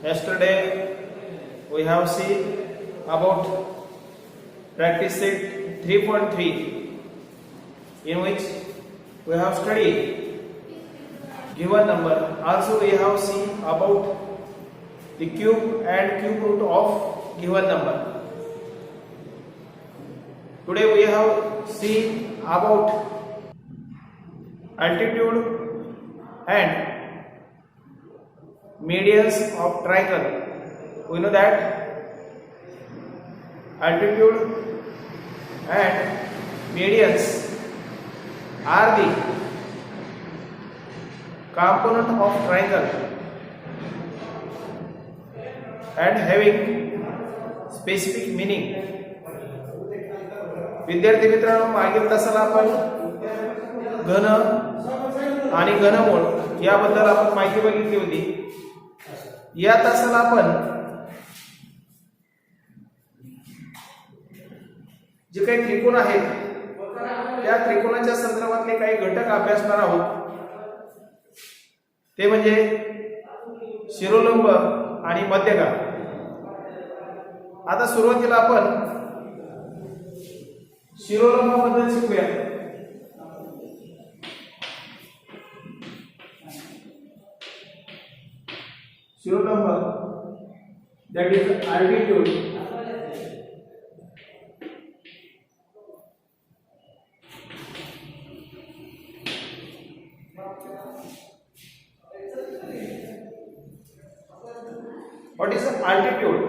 Yesterday we have seen about practice set 3.3 in which we have studied given number. Also we have seen about the cube and cube root of given number. Today we have seen about altitude and medians of triangle. We know that altitude and medians are the component of triangle and having specific meaning. विद्यार्थी मित्रांनो, मागील तासाला आपण घन आणि घनमूळ याबद्दल आपण माहिती बघितली होती. या तासाला आपण जे काही त्रिकोण आहेत त्या त्रिकोणाच्या संदर्भातले काही घटक अभ्यासणार आहोत. ते म्हणजे शिरोलंब आणि मध्यगा. आता सुरुवातीला आपण शिरोलंबाबद्दल शिकूया. शिरोलंब, that is altitude, what is altitude?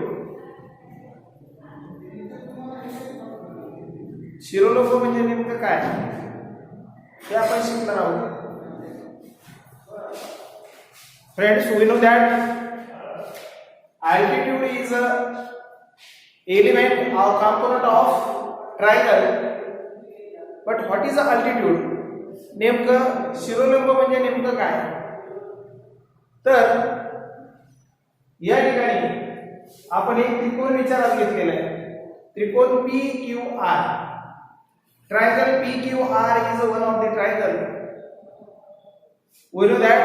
शिरोलंब म्हणजे नेमकं काय ते आपण शिकणार आहोत. Friends, we know that altitude is a element or component of triangle. But what is the altitude? नेमकं शिरोलंब म्हणजे नेमकं काय? तर या ठिकाणी आपण एक त्रिकोण विचारात घेतलेला आहे. त्रिकोण PQR. Triangle PQR is one of the triangle. We know that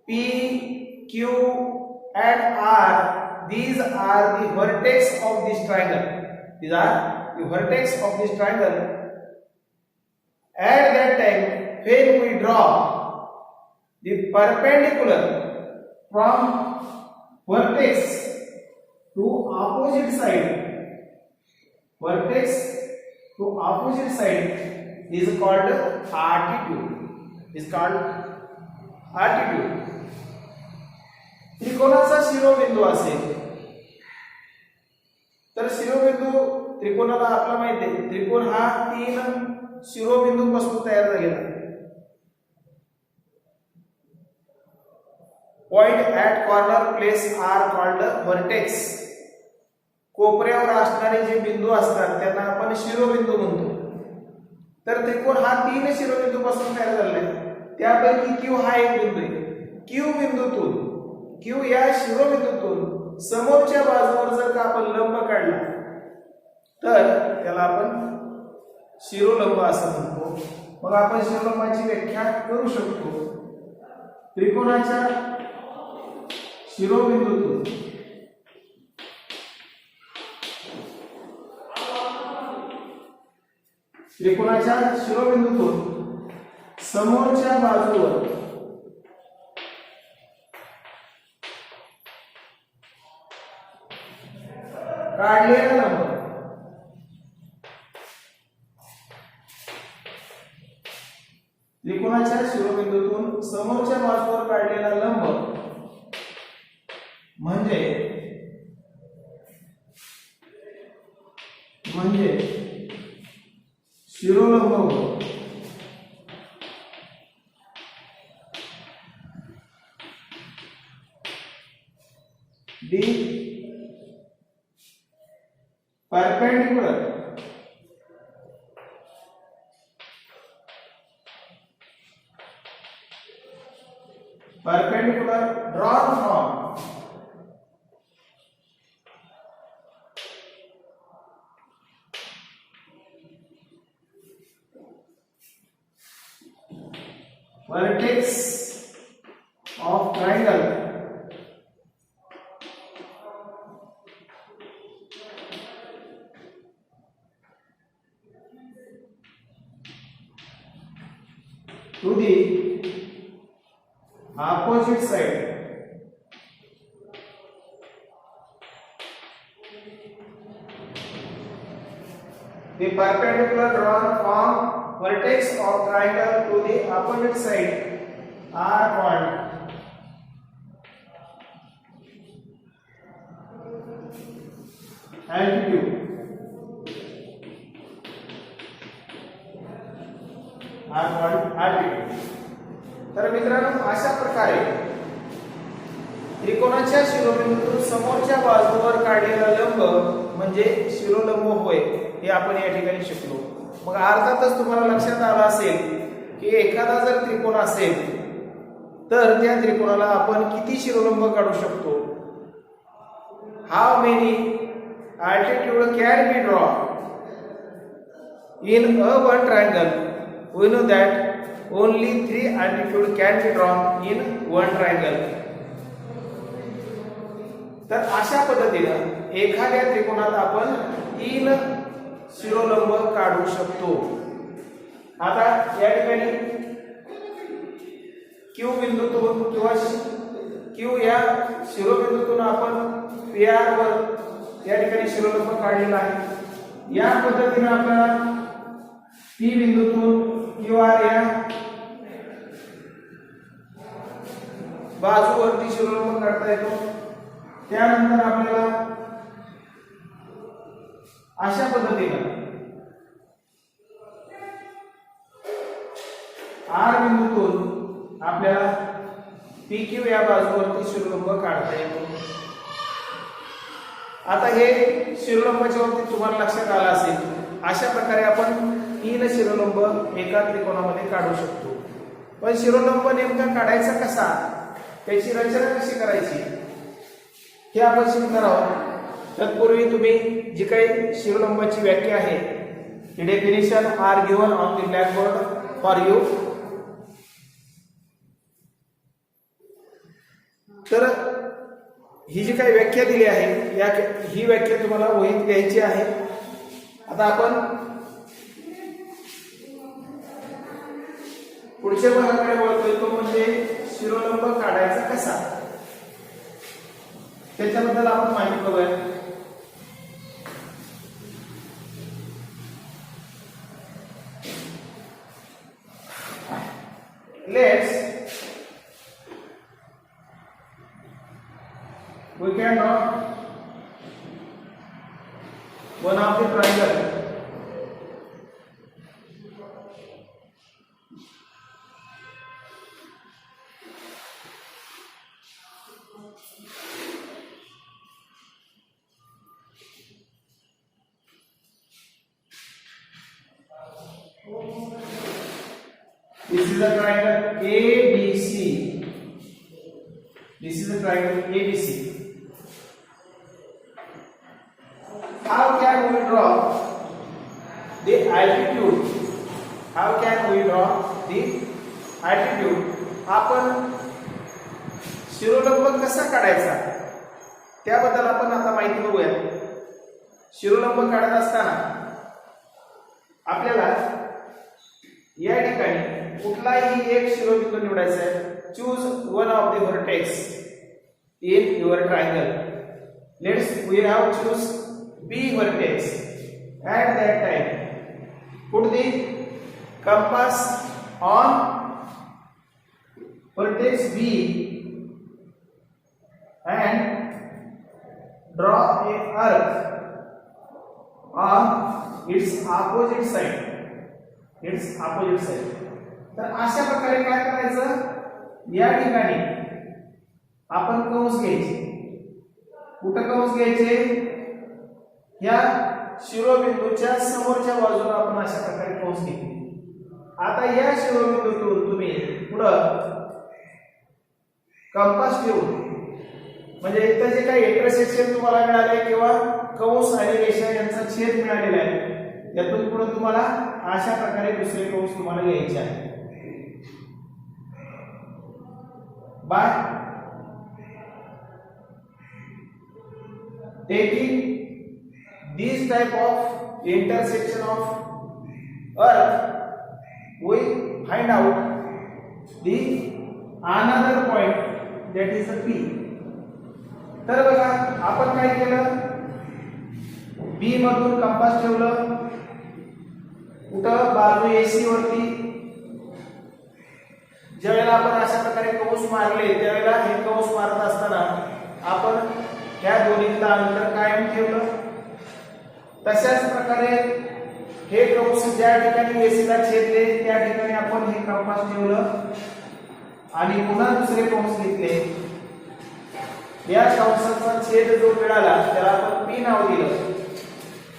P, Q and R, these are the vertex of this triangle. These are the vertex of this triangle. At that time, when we draw the perpendicular from vertex to opposite side, vertex to opposite side is called altitude. Is called altitude. त्रिकोणाचा शिरोबिंदू असेल तर शिरोबिंदू त्रिकोणाला आपला माहिती आहे, त्रिकोण हा तीन शिरोबिंदू पासून तयार झालेला आहे. Point at corner place are called vertex. कोपऱ्यावर असणारे जे बिंदू असतात त्यांना आपण शिरोबिंदू म्हणतो. तर त्रिकोण हा तीन शिरोबिंदू पासून तयार झालेला आहे. त्यापैकी क्यू हा एक बिंदू आहे. क्यू बिंदूतून, क्यू या शिरोबिंदूतून समोरच्या बाजूवर जर का आपण लंब काढला तर त्याला आपण शिरोलंब असं म्हणतो. मग आपण शिरोलंबाची व्याख्या करू शकतो. त्रिकोणाच्या शिरोबिंदूतून समोरच्या बाजूवर काढलेला लंब त्रिकोणाच्या शिरोबिंदूतून समोरच्या बाजूवर काढलेला लंब म्हणजे शिरोलंब होतो. The perpendicular drawn from vertex of triangle to the opposite side. The perpendicular drawn from vertex of triangle to the opposite side are called altitude. तर मित्रांनो, अशा प्रकारे त्रिकोणाच्या शिरोबिंदूतून समोरच्या बाजूवर काढलेला लंब म्हणजे शिरोलंब होय, हे आपण या ठिकाणी शिकलो. मग अर्थातच तुम्हाला लक्षात आलं असेल की एखादा जर त्रिकोण असेल तर त्या त्रिकोणाला आपण किती शिरोलंब काढू शकतो. How many altitude can be drawn in a one triangle? We know that only 3 altitude can be drawn in one triangle. तर अशा पद्धतीने एखाद्या त्रिकोणात आपण 3 शिरोलंब काढू शकतो. आता या ठिकाणी Q बिंदूतून किंवा Q या शिरोबिंदूतून आपण PR वर या ठिकाणी शिरोलंब काढलेला आहे. या पद्धतीने आपल्याला P बिंदूतून QR या बाजूवरती शिरोलंब काढता येतो. त्यानंतर आपल्याला अशा पद्धतीने R बिंदूतून आपल्याला PQ या बाजूवरती शिरोलंब काढता येतो. आता हे शिरोलंबाच्या बाबतीत तुम्हाला लक्षात आलं असेल. अशा प्रकारे आपण 3 शिरोलंब एका त्रिकोणामध्ये काढू शकतो. पण शिरोलंब नेमका काढायचा कसा, त्याची रचना कशी करायची हे आपण शिकणार आहोत. तत्पूर्वी तुम्ही जी काही शिरोलंबाची व्याख्या आहे ती definition are given on the blackboard for you. तर ही जी काही व्याख्या दिली आहे ही व्याख्या तुम्हाला वहीत लिहायची आहे. आता आपण पुढच्या भागाकडे वळतोय, तो म्हणजे शिरोलंब काढायचा कसा, त्याच्याबद्दल आपण माहिती बघूया. We can draw one of the triangle. This is a triangle ABC. This is a triangle ABC. How can we draw the altitude? How can we draw the altitude? आपण शिरोलंब कसा काढायचा त्याबद्दल आपण आता माहिती बघूया. शिरोलंब काढत असताना आपल्याला या ठिकाणी कुठलाही एक शिरोबिंदू निवडायचा आहे. Choose one of the vertex in your triangle. Let's we have choose B vertex. At that time put the compass on vertex B and draw a arc on its opposite side. तर अशा प्रकारे काय करायचं, या ठिकाणी आपण कंस घ्यायचे. कुठं कंस घ्यायचे, या शिरोबिंदूच्या समोरच्या बाजूला आपण अशा प्रकारे कंस घेतले. आता या शिरोबिंदूतून तुम्ही पुढे कंपास ठेवून, म्हणजे इथं जे काही इंटरसेक्शन तुम्हाला मिळाले किंवा कंस आणि रेषा यांचा छेद मिळालेला आहे, यातून पुढे तुम्हाला अशा प्रकारे दुसरे कंस तुम्हाला घ्यायचे आहे. By taking these type of intersection of earth, we find out the another point that is the P. तर बघा आपण काय केलं, बी मधून कंपास ठेवलं कुठं बाजू AC वरती. ज्यावेळेला आपण अशा प्रकारे कंस मारले त्यावेळेला हे कंस मारत असताना आपण ह्या दोन्हीतलं अंतर कायम ठेवलं. तशाच प्रकारे हे कंस ज्या ठिकाणी AC ला छेदले त्या ठिकाणी आपण हे कंपास ठेवलं आणि पुन्हा दुसरे कंस घेतले. या कंसाचा छेद जो मिळाला त्याला आपण P नाव दिलं.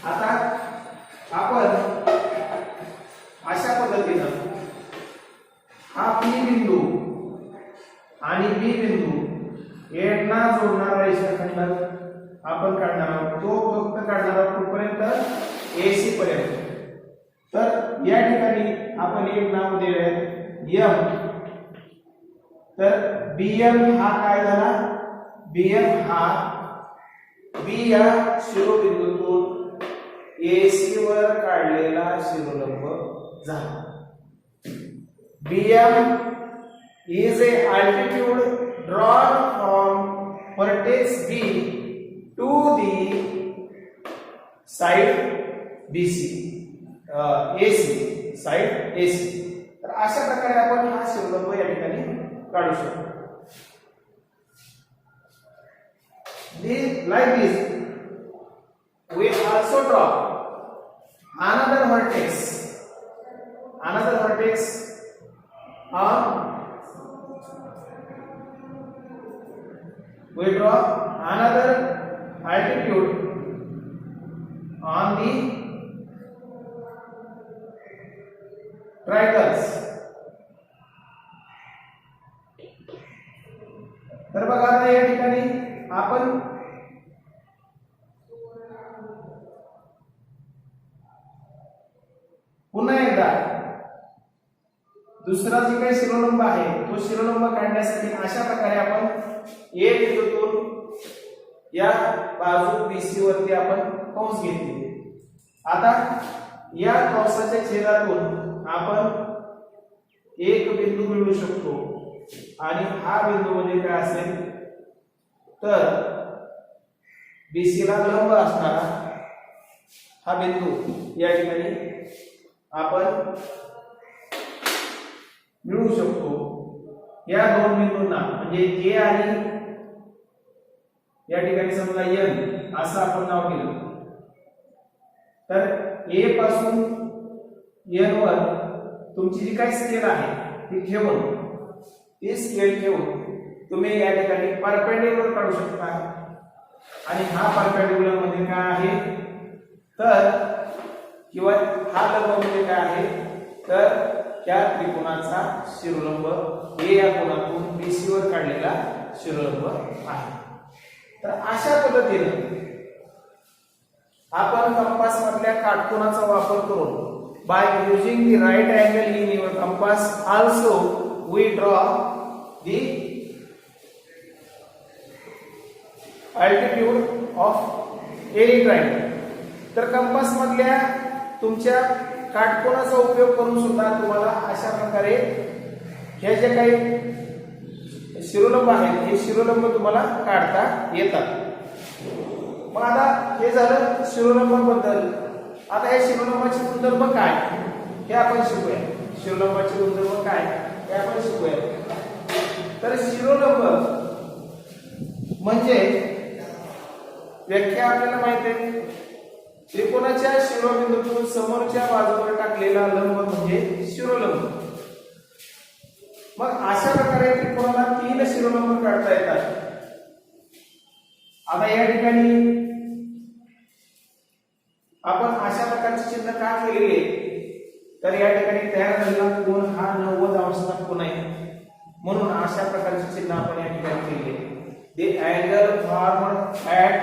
आता आपण अशा पद्धतीनं हा P बिंदू आणि B बिंदू यांना जोडणारा रेषाखंड आपण काढणार आहोत. तो फक्त काढणार आहोत कुठपर्यंत, AC पर्यंत. तर या ठिकाणी आपण एक नाव देऊया M. तर BM हा काय झाला, BM हा B या शिरोबिंदूतून AC वर काढलेला शिरोलंब झाला. BM is a altitude drawn from vertex B to the side BC, AC, side AC. तर अशा प्रकारे आपण हा शिरोलंब या ठिकाणी काढू शकतो. Like this, we also draw another vertex on. We draw another altitude on the triangles. तर बघा आता या ठिकाणी आपण पुन्हा एकदा दुसरा जे काही शिरोलंब आहे तो शिरोलंब काढण्यासाठी अशा प्रकारे आपण A बिंदूतून या बाजू BC वरती आपण कंस घेतले. आता या कंसाच्या छेदातून आपण एक बिंदू मिळवू शकतो आणि हा बिंदू म्हणजे काय असेल तर BC ला लंब असणारा हा बिंदू या ठिकाणी आपण मिळवू शकतो. या दोन बिंदूंना म्हणजे A आणि या ठिकाणी समजा N असं आपण नाव दिलं. तर A पासून N वर तुमची जी काही स्केल आहे ती ठेवून तुम्ही या ठिकाणी परपेंडिक्युलर काढू शकता. आणि हा परपेंडिक्युलर म्हणजे काय आहे तर किंवा हा लंब म्हणजे काय आहे तर त्या त्रिकोणाचा शिरोलंब A या कोनातून BC वर काढलेला शिरोलंब आहे. तर अशा पद्धतीने आपण कंपास मधल्या काटकोनाचा वापर करून by using the right angle in your compass also we draw the altitude of any triangle. तर कंपास मधल्या तुमच्या काटकोनाचा उपयोग करून सुद्धा तुम्हाला अशा प्रकारे हे जे काही शिरोलंब आहेत हे शिरोलंब तुम्हाला काढता येतात. मग आता हे झालं शिरोलंबाबद्दल. आता हे शिरोलंबाचे गुणधर्म काय हे आपण शिकूया. शिरोलंबाचे गुणधर्म काय हे आपण शिकूया. तर शिरोलंब म्हणजे व्याख्या आपल्याला माहिती आहे, त्रिकोणाच्या शिरोबिंदूतून समोरच्या बाजूवर टाकलेला लंब म्हणजे शिरोलंब. मग अशा प्रकारे त्रिकोणाला 3 शिरोलंब काढता येतात. आता या ठिकाणी आपण अशा प्रकारचे चिन्ह का केलेले तर या ठिकाणी तयार झालेला कोन हा 90 अंशाचा कोन आहे म्हणून अशा प्रकारचे चिन्ह आपण या ठिकाणी केले. The angle formed at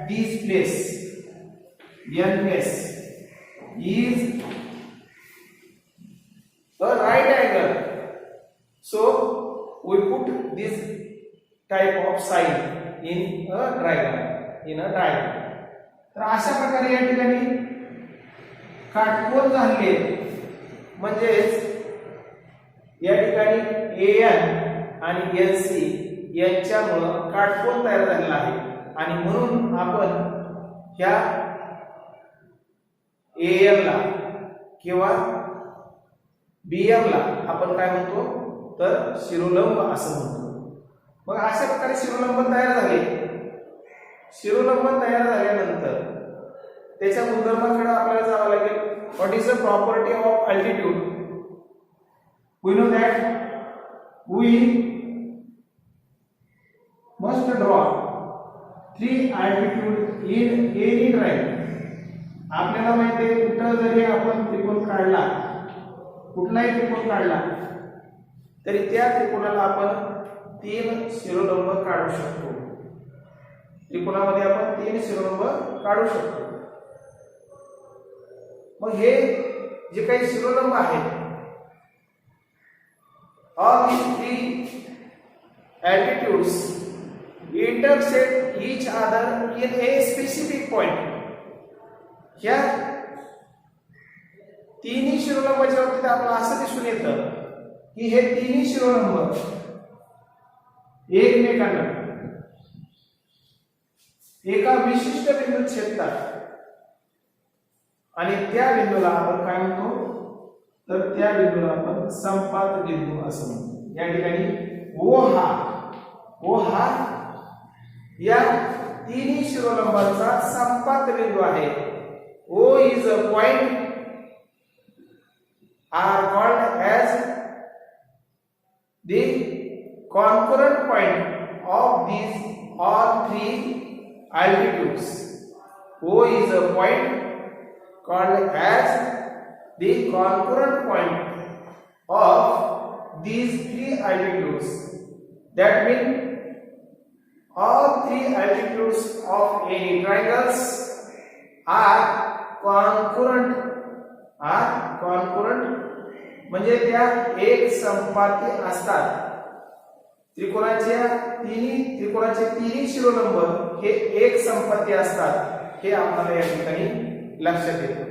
this place NS is a right angle. So we put this type of sign in a triangle. तर अशा प्रकारे या ठिकाणी काटकोन झाले म्हणजे या ठिकाणी एन आणि एनसी यांच्यामुळे काटकोन तयार झालेला आहे आणि म्हणून आपण ह्या एएन ला किंवा बीएम ला आपण काय म्हणतो तर शिरोलंब असं म्हणतो। मग अशा प्रकारे शिरोलंब तयार झाले। शिरोलंब तयार झाल्यानंतर त्याच्या गुणधर्मांकडे आपल्याला जावं लागेल। What is the property of altitude? We know that we must draw 3 altitude in any triangle. आपल्याला माहिती आहे कुठं जरी आपण त्रिकोण काढला, कुठलाही त्रिकोण काढला तरी त्या त्रिकोणाला आपण 3 शिरोलंब काढू शकतो। त्रिकोणामध्ये आपण 3 शिरोलंब काढू शकतो। मग हे जे काही शिरोलंब आहेत, all these 3 altitudes intersect each other in a specific point। ह्या तिन्ही शिरोलंबाच्या बाबतीत आपल्याला असं दिसून येतं की हे तिन्ही शिरोलंब एकमेकांना एका विशिष्ट बिंदूत छेदतात आणि त्या बिंदूला आपण काय म्हणतो तर त्या बिंदूला आपण संपात बिंदू असं म्हणतो। या ठिकाणी ओ हा या तिन्ही शिरोलंबाचा संपात बिंदू आहे। O is a point are called as the concurrent point of these all 3 altitudes। O is a point called as the concurrent point of these 3 altitudes। That means all 3 altitudes of any triangles are concurrent म्हणजे त्या एक संपाती असतात। त्रिकोणाचे तिन्ही शिरोलंब हे एक संपाती असतात हे आपल्याला या ठिकाणी लक्षात येतं।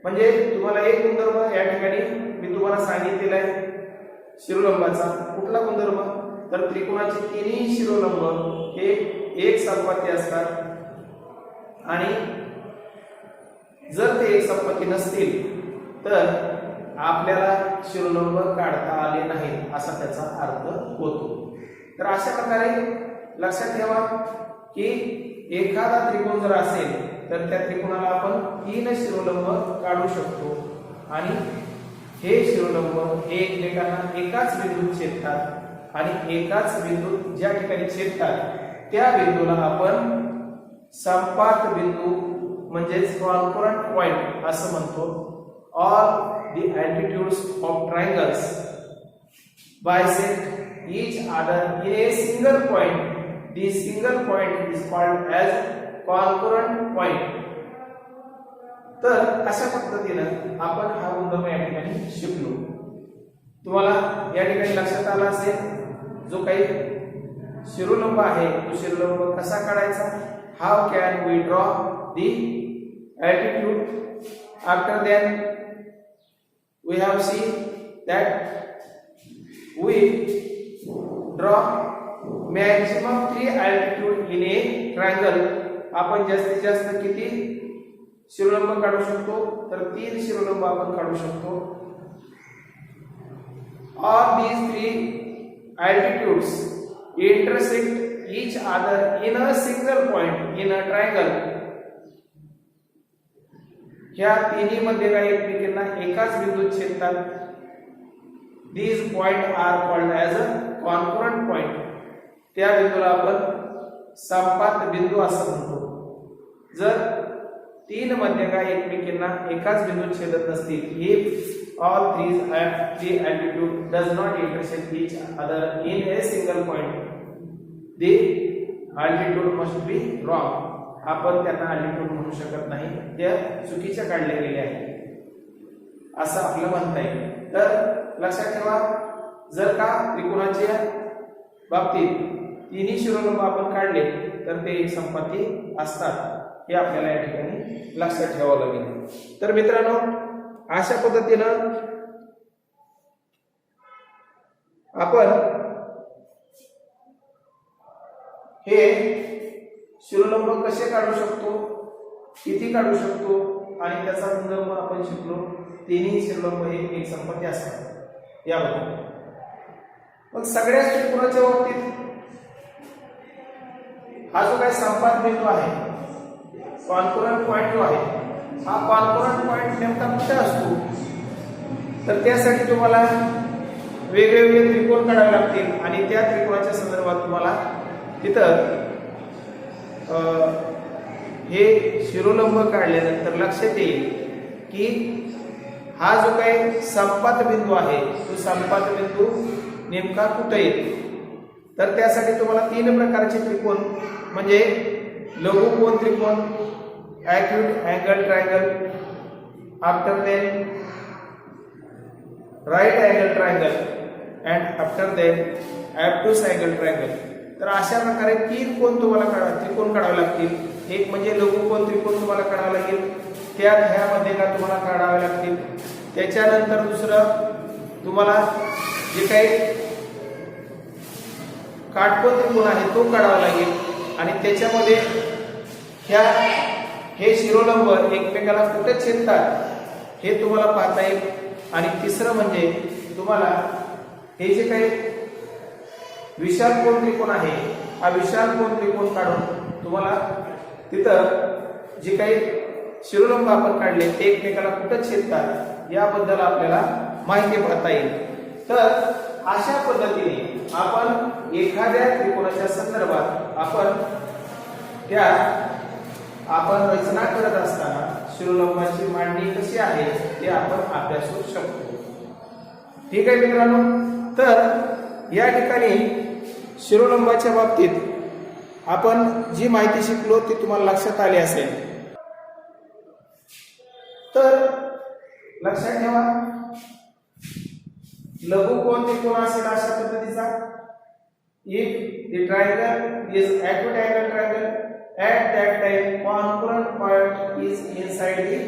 म्हणजे तुम्हाला एक गुणधर्म या ठिकाणी मी तुम्हाला सांगितलेला आहे शिरोलंबाचा। कुठला गुणधर्म तर त्रिकोणाचे तिन्ही शिरोलंब हे एक संपाती असतात आणि जर ते एक संपत्ती नसतील तर आपल्याला शिरोलंब काढता आले नाही असा त्याचा अर्थ होतो। तर अशा प्रकारे लक्षात ठेवा की एखादा त्रिकोण जर असेल तर त्या त्रिकोणाला आपण 3 शिरोलंब काढू शकतो आणि हे शिरोलंब एकमेकांना एकाच बिंदूत छेदतात आणि एकाच बिंदूत ज्या ठिकाणी छेदतात त्या बिंदूला आपण संपात बिंदू म्हणजेच कॉन्करंट पॉइंट असं म्हणतो। All the altitudes of triangles bisect each other in a single point. This single point is called as concurrent point. तर अशा पद्धतीने आपण हा गुणधर्म या ठिकाणी शिकलो। तुम्हाला या ठिकाणी लक्षात आला असेल जो काही शिरोलंब आहे तो शिरोलंब कसा काढायचा। How can we draw the altitude? After then we have seen that we draw maximum 3 altitude in a triangle। आपण जास्तीत जास्त किती शिरोलंब काढू शकतो तर 3 शिरोलंब आपण काढू शकतो। All these 3 altitudes intersect each other in a single point in a triangle। ह्या तिन्ही मध्ये काही एकमेकांना एकाच बिंदूत छेदतात। These points are called as a concurrent point। त्या बिंदूला आपण संपात बिंदू असं म्हणतो। जर 3 मध्यका एकमेकांना एकाच बिंदूत छेदत नसतील, if all 3 altitude does not intersect each other in a single point, the altitude must be wrong। आपण त्यांना अल्टिट्यूड म्हणू शकत नाही, त्या चुकीच्या काढल्या गेल्या आहेत असं आपलं म्हणता येईल। तर लक्षात ठेवा जर का त्रिकोणाच्या बाबतीत तिन्ही शिरोलंब आपण काढले तर ते एक संपाती असतात हे आपल्याला या ठिकाणी लक्षात ठेवावं लागेल। तर मित्रांनो अशा पद्धतीनं आपण हे शिरोलंब कसे काढू शकतो, किती काढू शकतो आणि त्याचा संदर्भ आपण शिकलो. तिन्ही शिरोलंब हे एक संपत्ती असतात याबद्दल. मग सगळ्या त्रिकोणाच्या बाबतीत हा जो काही संपात बिंदू आहे, कॉन्करंट पॉइंट जो आहे, हा कॉन्करंट पॉइंट नेमका कुठे असतो, तर त्यासाठी तुम्हाला वेगवेगळे त्रिकोण काढावे लागतील आणि त्या त्रिकोणाच्या संदर्भात तुम्हाला तिथं हे शिरोलंब काढल्यानंतर लक्षात येईल की हा जो काही संपात बिंदू आहे तो संपात बिंदू नेमका कुठे येतो. तर त्यासाठी तुम्हाला तीन प्रकारचे त्रिकोण म्हणजे लघुकोन त्रिकोण, acute angle triangle, after then right angle triangle and after then obtuse angle triangle. तर अशा प्रकारे तीन कोण तुम्हाला त्रिकोण काढावे लागतील. एक म्हणजे लघुकोन त्रिकोण तुम्हाला काढावा लागेल, त्या ह्यामध्ये का तुम्हाला काढावे लागतील. त्याच्यानंतर दुसरं तुम्हाला जे काही काटकोन त्रिकोण आहे तो काढावा लागेल आणि त्याच्यामध्ये हे शिरोलंब एकमेकाला कुठे छेदतात हे तुम्हाला पाहता येईल. आणि तिसरं म्हणजे तुम्हाला हे जे काही विशाल कोन त्रिकोण आहे, हा विशाल कोन त्रिकोण काढून तुम्हाला तिथं जे काही शिरोलंब आपण काढले ते एकमेकाला कुठे छेदतात याबद्दल आपल्याला माहिती पाहता येईल. तर अशा पद्धतीने आपण एखाद्या त्रिकोणाच्या संदर्भात आपण रचना करत असताना शिरोलंबाची मांडणी कशी आहे ते आपण अभ्यासू शकतो. ठीक आहे मित्रांनो. तर या ठिकाणी शिरोलंबाच्या बाबतीत आपण जी माहिती शिकलो ती तुम्हाला लक्षात आली असेल. तर लक्षात ठेवा, लघुकोन त्रिकोण असेल अशा पद्धतीचा. If the triangle is acute angle triangle, at that time concurrent point is inside the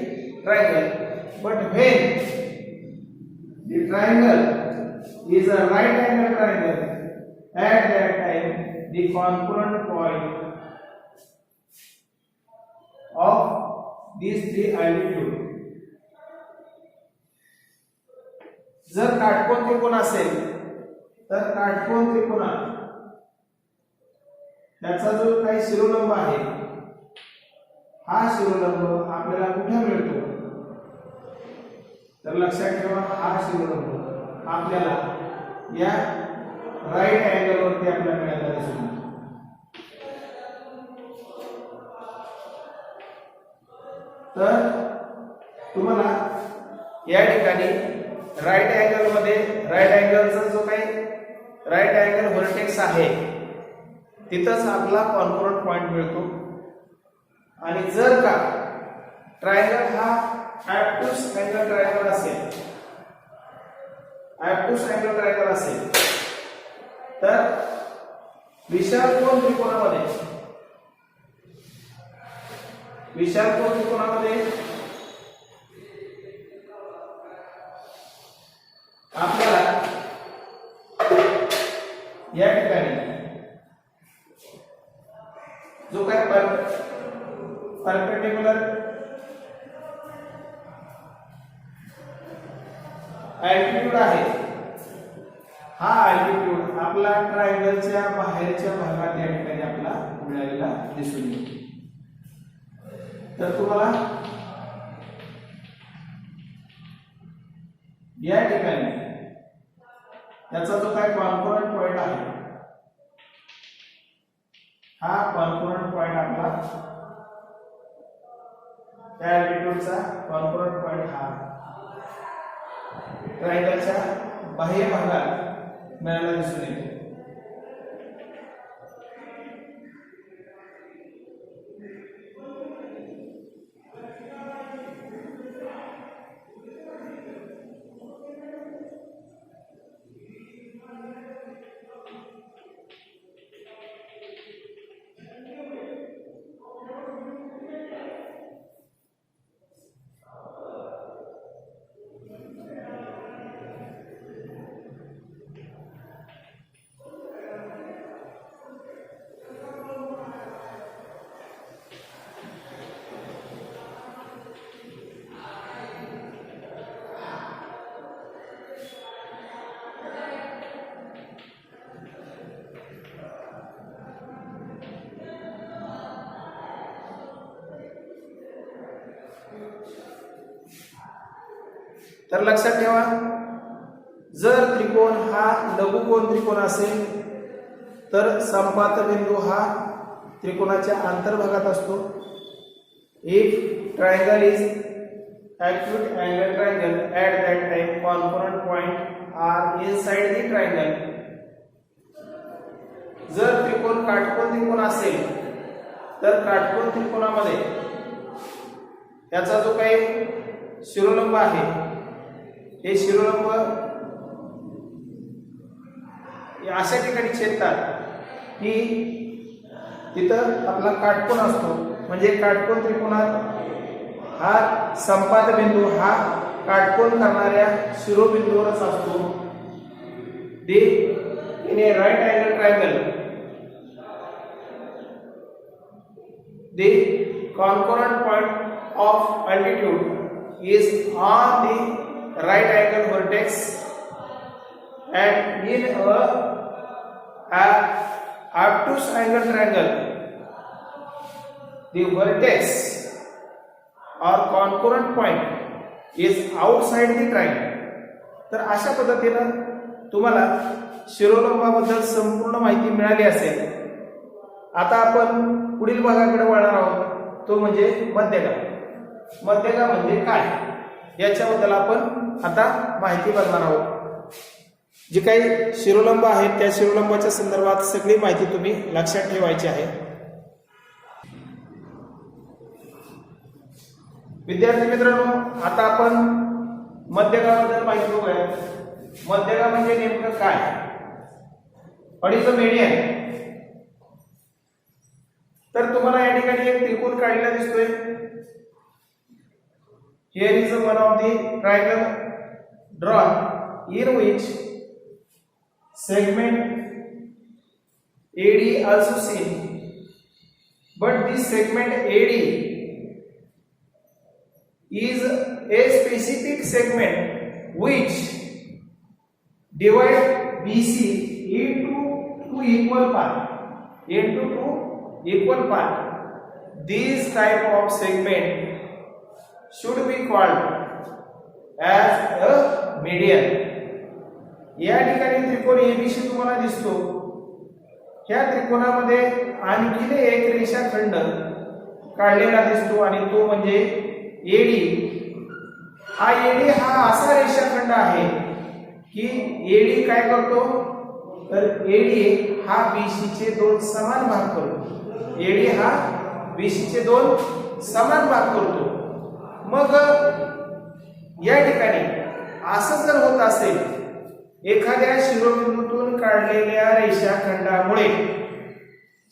triangle. But when the triangle is a right angle triangle, at that time the concurrent point of these three altitude. जर काटकोन त्रिकोण असेल तर काटकोन त्रिकोणात त्याचा जो काही शिरोलंब आहे हा शिरोलंब आपल्याला कुठे मिळतो, तर लक्षात ठेवा हा शिरोलंब आपल्याला या राईट अँगल वरती आपल्याला मिळाला दिसून. तर तुम्हाला या ठिकाणी राईट अँगल मध्ये राईट अँगलचा जो काही राईट अँगल व्हर्टेक्स आहे तिथंच आपला कॉन्करंट पॉइंट मिळतो. आणि जर का ट्रायंगल हा ॲब्ट्यूस अँगल ट्रायंगल असेल तर विशाल कोन त्रिकोणामध्ये आपल्याला या ठिकाणी जो काय परपेंडिक्युलर अल्टिट्यूड आहे हा अल्टिट्यूड आपला ट्रायंगलच्या बाहेरच्या भागात या ठिकाणी आपला मिळालेला दिसून येतो. तर तुम्हाला या ठिकाणी याचा जो काय कॉन्करंट पॉइंट आहे हा कॉन्करंट पॉइंट आपला त्या अल्टिट्यूडचा कॉन्करंट पॉइंट हा ट्रायंगलच्या बाह्य भागात मिळायला दिसून येतो. तर लक्षात ठेवा, जर त्रिकोण हा लघुकोन त्रिकोण असेल तर संपात बिंदू हा त्रिकोणाच्या अंतर्भागात असतो. If triangle is acute angle triangle at that time component point are inside the triangle. जर त्रिकोण काटकोन त्रिकोण असेल तर काटकोन त्रिकोणामध्ये त्याचा जो काही शिरोलंब आहे हे शिरोलंब अशा ठिकाणी छेदतात की तिथं आपला काटकोन असतो. म्हणजे काटकोन त्रिकोणात हा संपात बिंदू हा काटकोन करणाऱ्या शिरोबिंदूवरच असतो. The in a right angle triangle the concordant point of altitude is on the right angle vertex and in a obtuse angle triangle the vertex or concurrent point is outside the triangle. तर अशा पद्धतीने तुम्हाला शिरोलंबाबद्दल संपूर्ण माहिती मिळाली असेल. आता आपण पुढील भागाकडे वळणार आहोत, तो म्हणजे मध्यगा. मध्यगा म्हणजे काय याच्याबद्दल आपण आता माहिती बघणार आहोत. जे काही शिरोलंब आहेत त्या शिरोलंबाच्या संदर्भात सगळी माहिती तुम्ही लक्षात ठेवायची आहे. विद्यार्थी मित्रांनो, आता आपण मध्यगाबद्दल माहिती बघूया. मध्यगा म्हणजे नेमकं काय? What is the median? तर तुम्हाला या ठिकाणी एक त्रिकोण काढलेला दिसतोय. Here is one of the triangle drawn in which segment AD also seen, but this segment AD is a specific segment which divide BC into two equal part. This type of segment should be called as a median. या ठिकाणी त्रिकोण ABC तुम्हाला दिसतो. ह्या त्रिकोणामध्ये आणखीन एक रेषाखंड काढलेला दिसतो आणि तो म्हणजे एडी. हा एडी हा असा रेषाखंड आहे की एडी काय करतो, तर एडी हा बीसी चे दोन समान भाग करतो. एडी हा बीसी चे दोन समान भाग करतो. मग या ठिकाणी असं जर होत असेल, एखाद्या शिरोबिंदूतून काढलेल्या रेषाखंडामुळे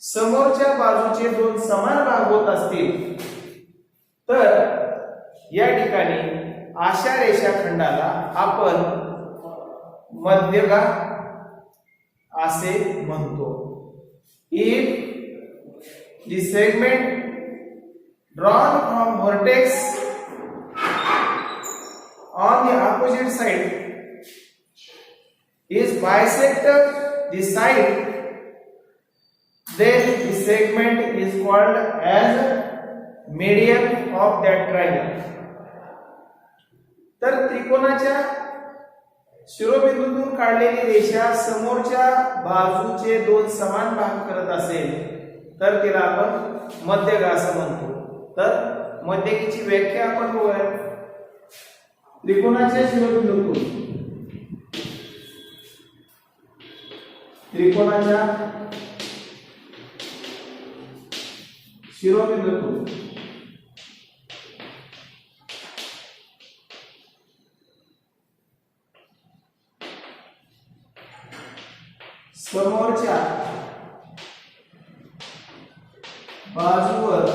समोरच्या बाजूचे दोन समान भाग होत असतील तर या ठिकाणी अशा रेषाखंडाला आपण मध्यगा असे म्हणतो. If the segment drawn from vertex on the opposite side is bisect the side, then the segment is called as median of that triangle. तर त्रिकोणाच्या शिरोबिंदूतून काढलेली रेषा समोरच्या बाजूचे दोन समान भाग करत असेल तर तिला आपण मध्यगा असं म्हणतो. तर मध्यगेची व्याख्या आपण बघूया. त्रिकोणाच्या शिरोबिंदूतून शिरोबिंदूतून समोरच्या बाजूवर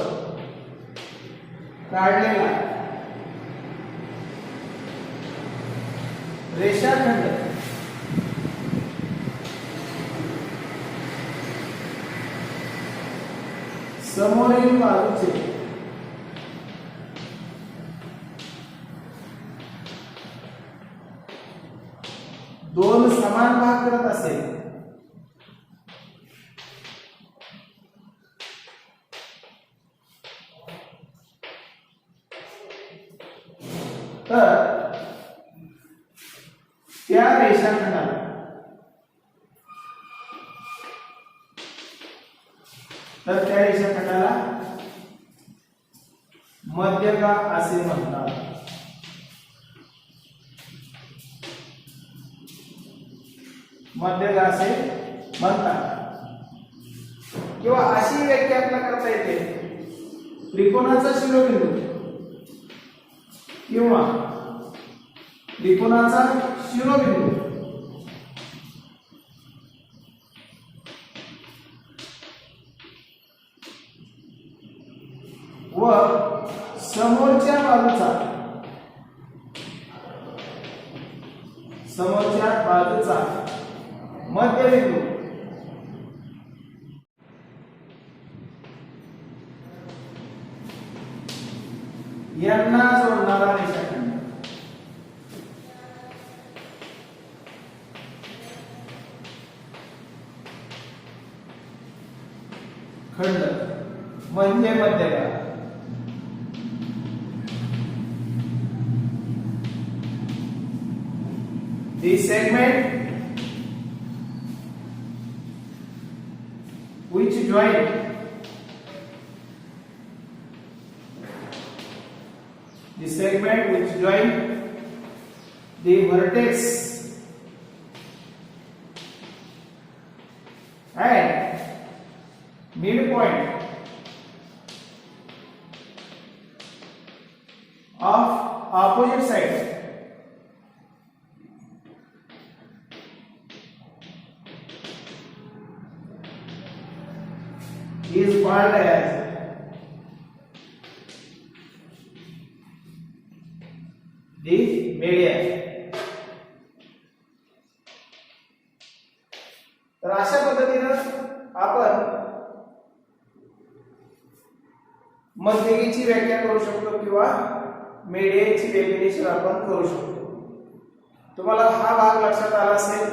काढलेला रेषाखंड समोरील बाजूचे दोन समान भाग करत असेल तर त्या रेषाखंडाला मध्यगा असे म्हणतात. मध्यगा असे म्हणतात. किंवा अशी व्याख्या आपल्याला करता येते, त्रिकोणाचा शिरोबिंदू किंवा त्रिकोणाचा शिरोबिंदू व समोरच्या बाजूचा मध्यबिंदू यांना जोडणारा रेषाखंड म्हणजे मध्यगा. The segment which join the vertex and midpoint of opposite sides is called as the median. तर अशा पद्धतीने आपण मध्यगेची व्याख्या करू शकतो किंवा मीडियनची डेफिनेशन आपण करू शकतो. तुम्हाला हा भाग लक्षात आला असेल.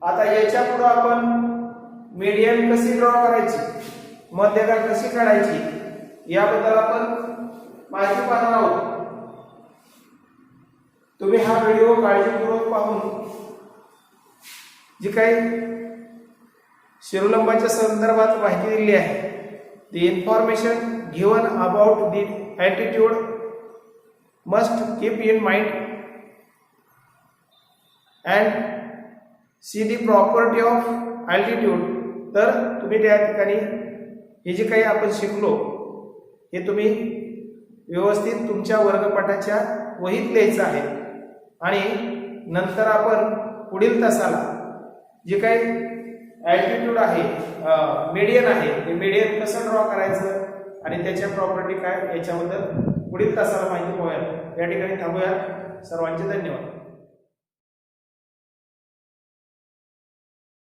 आता याच्या पुढे आपण मीडियन कशी ड्रॉ करायची, मध्यगा कशी काढायची याबद्दल आपण माहिती पाहणार आहोत. तुम्ही हा व्हिडिओ काळजीपूर्वक पाहून जी काही शिरोलंबाच्या संदर्भात माहिती दिली आहे, the information given about the altitude must keep in mind and see the property of altitude. तर तुम्ही त्या ठिकाणी हे जे काही आपण शिकलो हे तुम्ही व्यवस्थित तुमच्या वर्गपाठाच्या वहीत लिहायचं आहे आणि नंतर आपण पुढील तासाला जे काही अल्टिट्यूड आहे, मीडियन आहे, ते मीडियन कसं ड्रॉ करायचं आणि त्याच्या प्रॉपर्टी काय याच्याबद्दल पुढील तासाला माहिती पाहूया. या ठिकाणी थांबूया. सर्वांचे धन्यवाद.